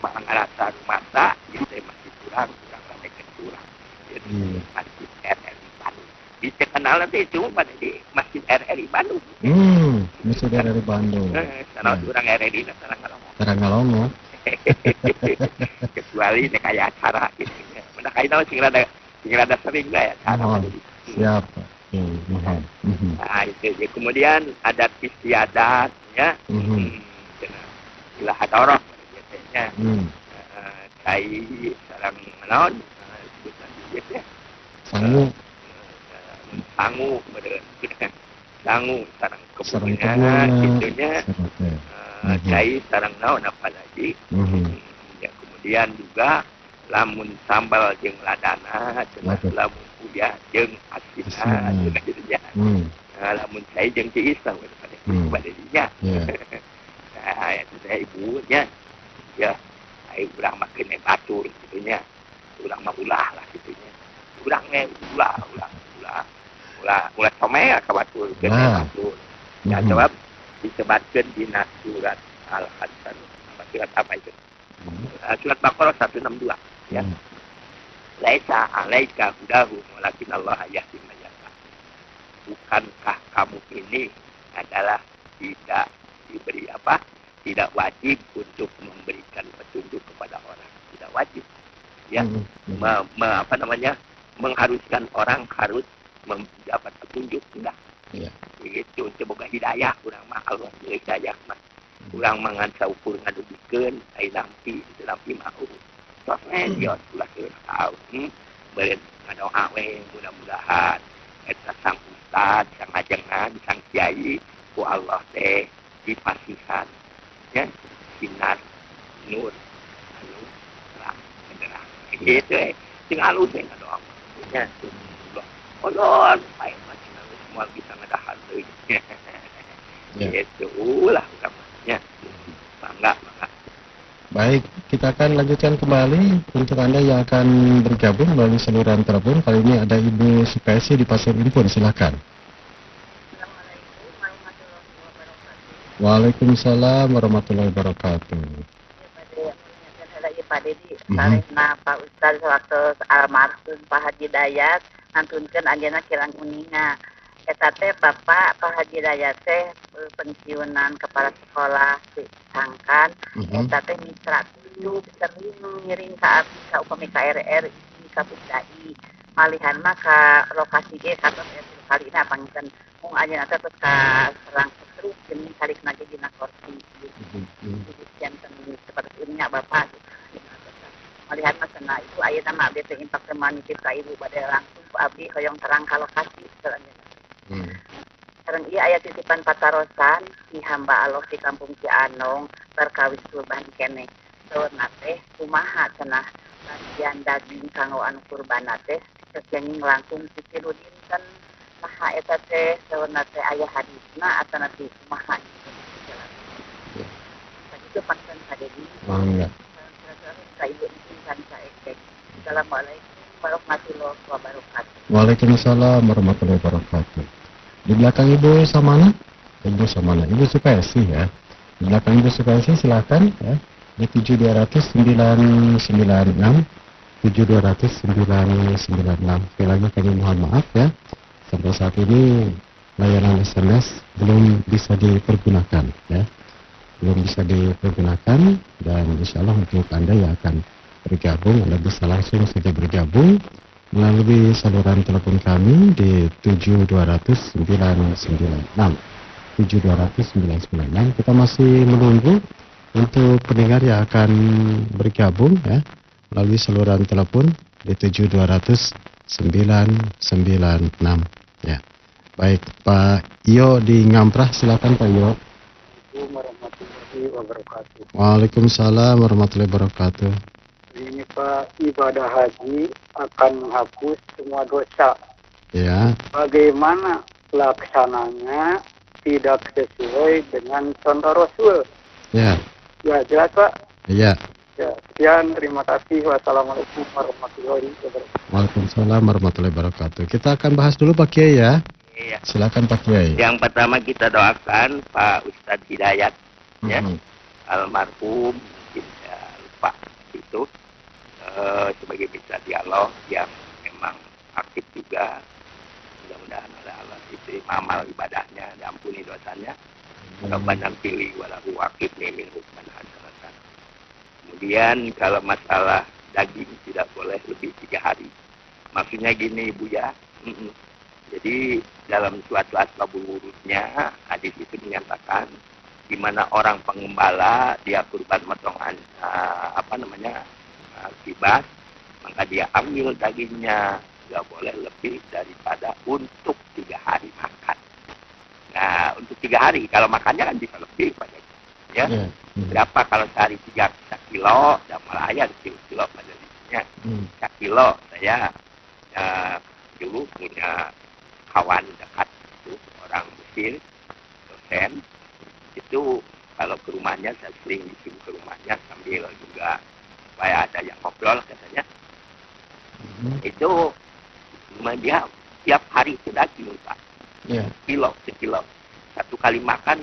mengarasa masa itu masih kurang sampai kurang. Jadi masjid RRI Bandung. Bisa kenal nanti itu di masjid RRI Bandung. Masjid RRI Bandung. Karena orang RRI dan Sarang Ngalongo. Kecuali kayak acara gitu. Mana kayak sing rada sering lah ya acara. Siap. Nah itu ya. Kemudian adat istiadat ya. Ilah hadoroh biasanya. Kai sarang naon sebutan biasa sangu beren sangu sarang kebunnya gitunya kai sarang naon apa lagi ya kemudian juga lamun sambal jeung ladana lamun kuliah jeung asina jadinya lamun cai jeung tiis lah pada dia nah itu saya ibunya ya ayo urang makin batur gitunya urang mah ulah lah gitunya urang mah ulah some ya ka batur kena batur ya sebab disebutkeun dina surat Al-Hasan surat apa itu surat Baqarah 162 ya laisa alaika hudahum walakin Allah yahdi man yasha bukankah kamu ini adalah tidak diberi apa tidak wajib untuk memberikan petunjuk kepada orang, tidak wajib ya mengharuskan orang harus mendapat petunjuk enggak begitu semoga hidayah kurang mah Allah hidayah mah kurang mangansa ukur ngadugikeun ai lampi mau sosmed dia ulah tahu beren ngadoa we mudah-mudahan eta sang ustad sang ajengan sang kiai ku Allah teh dipasihan ya sinar nur terang gitu sing alus teh doang ya Allah baik macam semua bisa ngadahan deui gitu ulah utamanya bangga. Baik, kita akan lanjutkan kembali untuk Anda yang akan bergabung melalui saluran telepon. Kali ini ada Ibu Sukesi di Pasir Impun, silakan. Waalaikumsalam warahmatullahi wabarakatuh. Pak Dedi, salehna Pak Ustaz waktu almarhum Pak Haji Dayat nantunkeun anjeunna kirang uninga. Eta teh Bapak Pak Haji Dayat teh pensiunan kepala sekolah di Sangkan. Eta teh mitra kudu sering ngiring ka abdi ka upami ka RRI ka Pusdai. Malihan mah ka lokasi ge katos kalina pangkeun mung anjeunna teh terus ka serang terus jeung kali kena dina kursi. Kemudian seperti ini Bapak melihat masana itu ayeuna mah abdi teh impak teh manitip ka ibu bade langsung ku abdi hoyong terang ka lokasi selanjutnya. Sekarang iya aya titipan patarosan di hamba Allah di kampung Cianong perkawis kurban kene. Saurna teh kumaha cenah bagian daging kanggo anu kurban teh kenging langkung ditilu dinten saha eta teh saurna teh aya hadisna atana ti kumaha. Itu pancen kadedi. Mangga. Ibu insan saek. Assalamualaikum warahmatullahi wabarakatuh. Waalaikumsalam warahmatullahi wabarakatuh. Di belakang Ibu Samana? Ibu Samana, Ibu Sukayasi ya. Di belakang Ibu Sukayasi silakan ya. Di 72996 72996. Sekali lagi kami mohon maaf ya. Sampai saat ini layanan SMS belum bisa dipergunakan ya. Belum bisa dipergunakan, dan insya Allah untuk Anda yang akan bergabung, Anda bisa langsung saja bergabung melalui saluran telepon kami di 72996 72996. Kita masih menunggu untuk pendengar yang akan bergabung ya melalui saluran telepon di 72996 ya. Baik, Pak Iyo di Ngamprah, silakan Pak Iyo. Warahmatullahi wabarakatuh. Waalaikumsalam warahmatullahi wabarakatuh. Ini Pak, ibadah haji akan menghapus semua dosa. Ya. Bagaimana pelaksananya tidak sesuai dengan contoh Rasul? Ya. Ya, jelas Pak? Iya. Ya, sekian, terima kasih. Wassalamualaikum warahmatullahi wabarakatuh. Waalaikumsalam warahmatullahi wabarakatuh. Kita akan bahas dulu Pak Kiai ya. Iya. Silakan Pak Kiai. Yang pertama kita doakan Pak Ustadz Hidayat, ya, almarhum, mungkin lupa itu, sebagai mitra dialog yang memang aktif juga. Mudah-mudahan oleh Allah diterima amal ibadahnya, diampuni dosanya. Rabbana pilih walahu waqifni min hukman hasanatan. Kemudian kalau masalah daging tidak boleh lebih 3 hari. Maksudnya gini Ibu ya. Jadi dalam suatu asbabul wurudnya hadis itu menyatakan di mana orang pengembala dia kurban motongan kibas, maka dia ambil dagingnya, nggak boleh lebih daripada untuk 3 hari makan. Nah untuk 3 hari kalau makannya kan bisa lebih pada ya. Berapa kalau sehari 3 kilo, dan malah ya kilo pada dirinya 3 kilo. Saya dulu punya kawan dekat itu orang Mesir, dosen itu, kalau ke rumahnya saya sering disuruh ke rumahnya sambil juga supaya ada yang ngobrol katanya. Itu dia tiap hari itu daging Pak, sekilo. 1 kali makan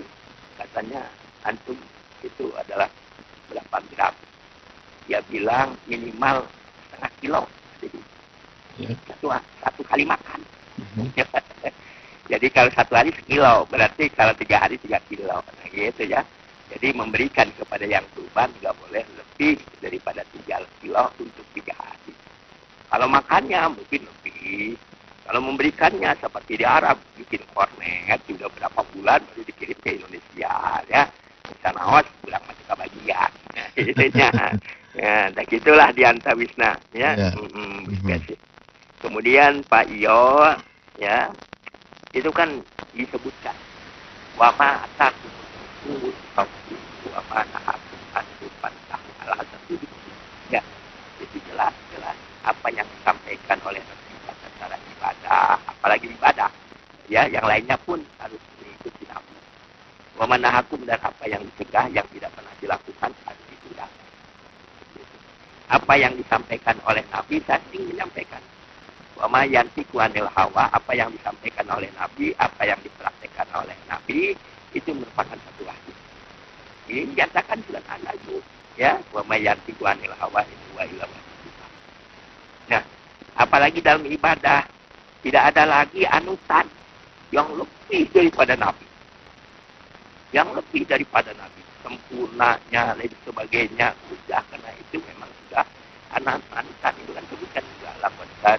katanya antum itu adalah berapa gram? Dia bilang minimal setengah kilo. Jadi satu kali makan. Jadi kalau 1 hari sekilo, berarti kalau 3 hari 3 kilo, nah gitu ya. Jadi memberikan kepada yang kurban nggak boleh lebih daripada 3 kilo untuk 3 hari. Kalau makannya mungkin lebih. Kalau memberikannya seperti di Arab, bikin kornet sudah berapa bulan baru dikirim ke Indonesia ya. Sana awas pulang masih kebagian. Nah, itunya. Ya, nah gitulah di Antawisna ya. Kemudian Pak Iyo ya, itu kan disebutkan wa ma ataku wa ma nahaku ya. Jadi jelas apa yang disampaikan oleh Nabi secara ibadah, apalagi ibadah ya, yang lainnya pun harus mengikuti Nabi. Wa ma nahaku, dan apa yang dicegah yang tidak pernah dilakukan harus ditinggalkan. Apa yang disampaikan oleh Nabi saya ingin menyampaikan. Wama yantiku anil hawa, apa yang disampaikan oleh Nabi, apa yang dipraktekkan oleh Nabi, itu merupakan satu wahyu. Ini dinyatakan sudah ada itu, ya. Wama yantiku anil hawa itu wa ila wahyu. Nah, apalagi dalam ibadah tidak ada lagi anutan yang lebih daripada Nabi, yang lebih daripada Nabi, sempurnanya dan sebagainya. Sudah, karena itu memang sudah anutan itu kan sebutkan juga lakukan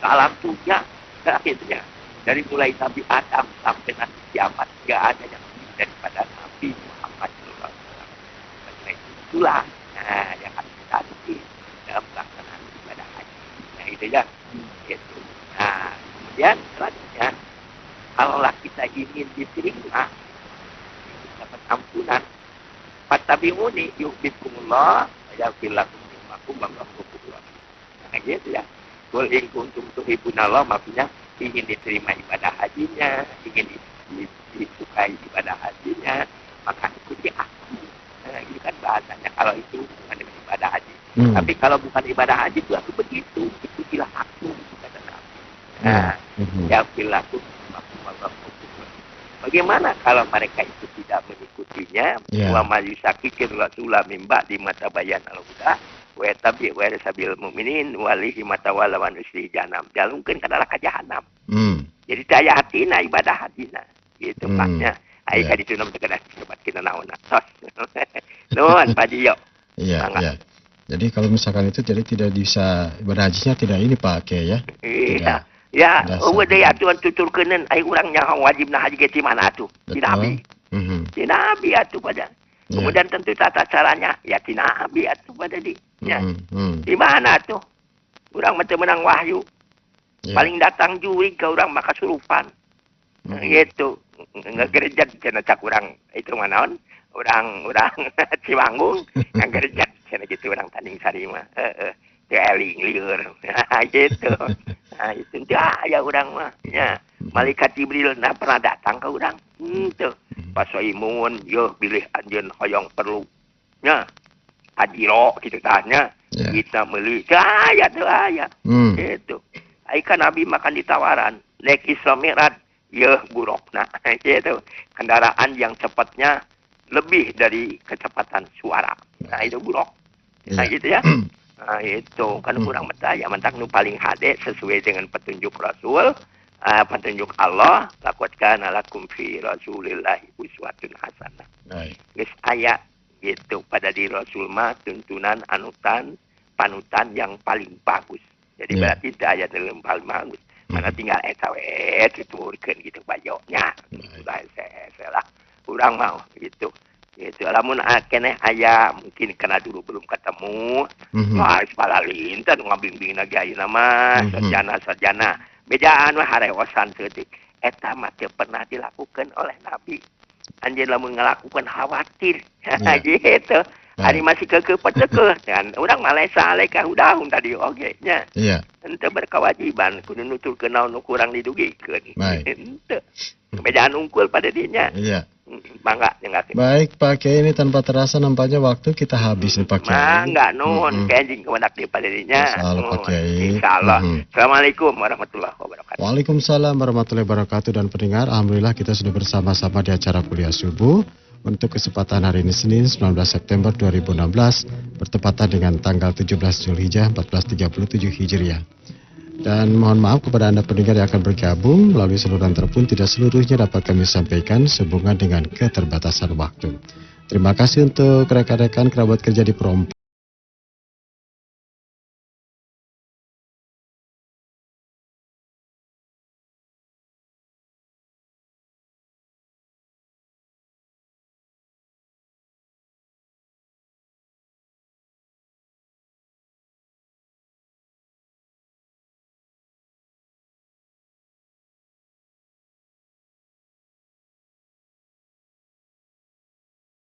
salam punya akhirnya dari mulai Nabi Adam sampai nanti kiamat tidak ada yang lebih daripada Nabi Muhammad SAW. Karena itulah yang harus kita hadapi dalam pelaksanaan ibadah haji. Nah itu ya. Gitu. Nah kemudian selanjutnya, kalaulah kita ingin diterima, dapat ampunan, fattabi'uni yuhibbukumullah wa yaghfir lakum dhunubakum. Nah gitu ya. Qul in kuntum tuhibbunallah, maksudnya ingin diterima ibadah hajinya, ingin disukai ibadah hajinya, maka ikuti aku. Nah, ini kan bahasanya kalau itu bukan dengan ibadah haji. Tapi kalau bukan ibadah haji itu aku begitu, ikutilah aku. Nah, ya perilaku bagaimana kalau mereka itu tidak mengikutinya? Wa ma yusakikir rasulah mimba di mata bayan al-huda wa tabi wa sabil mu'minin walihi mata wala wan usri janam. Jalungkeun ka neraka jahanam. Jadi daya hatina ibadah hatina. Gitu Paknya. Ai ka ditu nama teu sobat kita naonna. Tos. Nuhun Pak Jiyo. Iya. Jadi kalau misalkan itu jadi tidak bisa ibadah hajinya tidak ini Pak Kiai ya. Iya. Ya, udah ya tuan tutur kenen, ay urang nyaho wajib nah haji ke mana atuh? Ti Nabi. Ti Nabi atuh pada. Kemudian tentu tata caranya ya ti Nabi atuh pada di. Ya. Di mana atuh? Urang mah teu menang wahyu. Paling datang jurig ke urang maka surupan. Gitu. Ngegerejat cenah cak urang itu mah naon? Urang Ciwanggung ngegerejat cenah gitu urang Tanding Sari mah. Keling liur. Nah, gitu. Nah, itu ya urang mah. Ya. Malaikat Jibril nah pernah datang ke urang. Tuh. Pas Soimun, yo pilih anjeun hoyong perlu. Ya. Ajiro gitu tanya. Kita meuli. Aya tuh aya. Gitu. Ai kan Nabi makan di tawaran. Naik Isra Mi'raj, yo burukna. Gitu. Kendaraan yang cepatnya lebih dari kecepatan suara. Nah, itu buruk. Nah, gitu ya. Nah, itu kan kurang betah ya mentak nu paling hade sesuai dengan petunjuk Rasul, petunjuk Allah, laqad kana lakum fi Rasulillahi uswatun hasanah. Geus aya gitu pada di Rasul mah tuntunan panutan yang paling bagus. Jadi berarti aya dalam paling bagus. Mana tinggal eta we diturunkeun gitu bayonya. Udah saya kurang mau gitu. Gitu. Lamun keneh aya mungkin karena dulu belum ketemu, wah palalintan ngabimbing lagi ayeuna mah sarjana. Bejaan mah hareosan teutik. Eta mah teu pernah dilakukan oleh Nabi. Anjeun lamun ngalakukan khawatir. Gitu. Ari masih kekeuh dan urang mah lesa aleka hudahun tadi oge nya. Iya. Henteu berkewajiban kudu nuturkeun naon nu kurang didugikeun. Henteu. Bejaan unggul pada dinya. Iya. Bangga, baik Pak Kiai, ini tanpa terasa nampaknya waktu kita habis nih Pak Kiai. Enggak nuhun kenjing kewendak di pada dirinya. Insyaallah Pak Kiai. Insyaallah. Assalamualaikum warahmatullahi wabarakatuh. Waalaikumsalam warahmatullahi wabarakatuh. Dan pendengar, alhamdulillah kita sudah bersama-sama di acara kuliah subuh untuk kesempatan hari ini Senin 19 September 2016 bertepatan dengan tanggal 17 Zulhijjah 1437 Hijriah. Dan mohon maaf kepada Anda pendengar yang akan bergabung melalui saluran telepon, tidak seluruhnya dapat kami sampaikan sehubungan dengan keterbatasan waktu. Terima kasih untuk rekan-rekan kerabat kerja di Perom.